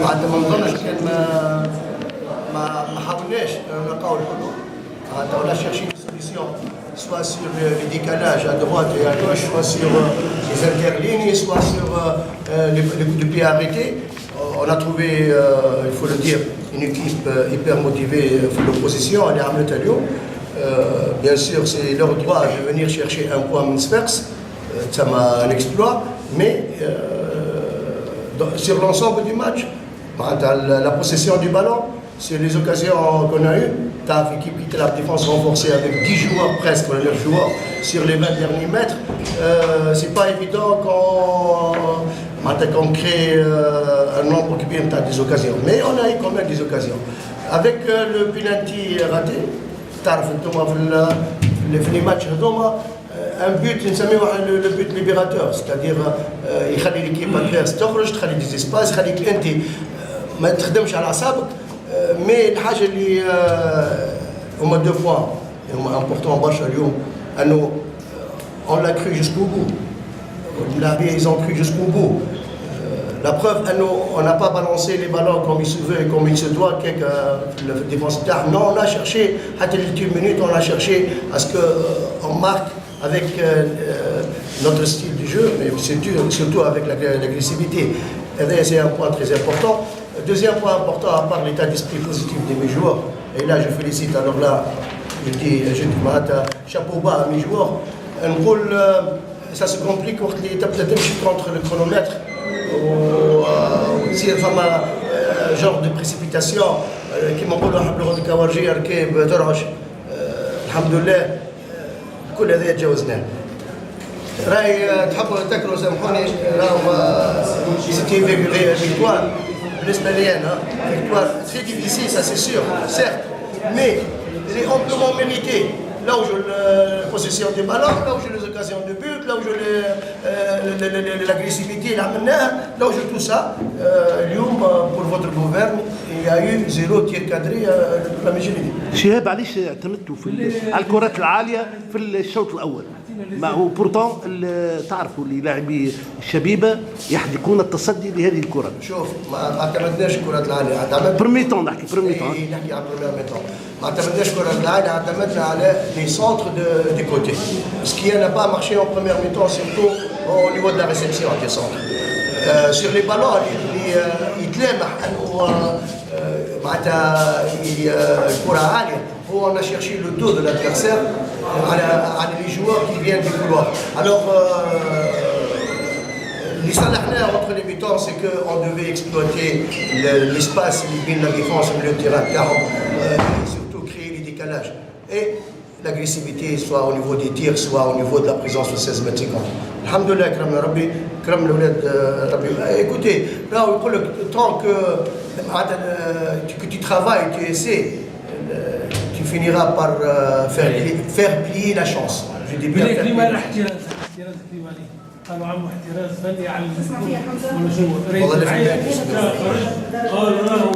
معناتها ما نظنش كان ما حاولناش نلقاو الحلول. معناتها ولا chercher des solutions soit sur les décalages à droite et à gauche, soit sur les interlignes, soit sur les coups de pied arrêtés. On a trouvé, il faut le dire, une équipe hyper motivée pour l'opposition, elle est à Metalio. Bien sûr, c'est leur droit de venir chercher un point Minsfers, ça m'a un exploit, mais sur l'ensemble du match, la possession du ballon, sur les occasions qu'on a eues, tu as une équipe qui était la défense renforcée avec 10 joueurs presque, 9 joueurs sur les 20 derniers mètres. C'est pas évident qu'on crée un nombre qui vient des occasions. Mais on a eu quand même des occasions. Avec le penalty raté, تعرف انتم في les matchs هذوما un but نسميه le but libérateur, c'est-à-dire يخلي l'équipe adverse تخرج، تخلي des espaces، يخليك انت ما تخدمش على اعصابك. مي الحاجه اللي هما دو بوان هما امبورطون برشا اليوم انه on l'a cru jusqu'au bout. اللاعبين ils ont cru jusqu'au bout. La preuve, on n'a pas balancé les ballons comme il se veut et comme il se doit, le défense tard. Non, on a cherché, à les 10 minutes, on a cherché à ce qu'on marque avec notre style de jeu, mais surtout avec l'agressivité. Et c'est un point très important. Deuxième point important, à part l'état d'esprit positif de mes joueurs, et là je félicite, alors là, je dis chapeau bas à mes joueurs. Ça se complique quand tu es contre le chronomètre. وتصير فما جور دو بريسيبيتاسيون كيما نقولوا احنا بلغه الكوارجيه ركيب ترعش. الحمد لله كل هذا تجاوزناه. راهي تحبوا تاكلوا سامحوني راهو سيتي فيكتوار بالنسبه لي انا فيكتوار تري ديفيسيل سا سي سور سيرت مي سي امبلومون ميريتي. Là où j'ai la possession des ballons, là où j'ai les occasions de but, là où j'ai l'agressivité, là où j'ai tout ça, pour votre gouverne, il y a eu 0 tir cadré la Michelin. شهاب علاش اعتمدتوا على الكرات العاليه في الشوط الاول؟ ما هو بورتون تعرفوا اللي لاعبي الشبيبه يحدقون التصدي لهذه الكره. شوف ما اعتمدناش الكرات العاليه، اعتمدنا برمي طون نحكي برمي طون. نحكي على برمي طون. ما اعتمدناش الكرات العاليه، اعتمدنا على لي سونتر دي كوتي. Ce qui n'a pas marché en première mi-temps, surtout au niveau de la réception des centres. Sur les ballons اللي يتلامح انه معناتها الكره عاليه. On a cherché le dos de l'adversaire à les joueurs qui viennent du couloir. Alors, les salariés entre les mi-temps, c'est qu'on devait exploiter l'espace, la défense, le milieu de terrain, et surtout créer les décalages. Et l'agressivité, soit au niveau des tirs, soit au niveau de la présence de 16 mètres 50. Alhamdoulilah, kram Rabbi, kram l'oulad Rabbi. Écoutez, là, tant que tu travailles, tu essaies, tu finiras par faire plier la chance. Je dis bien faire plier la chance. قالوا عمو احتراز فني على المسؤول. والله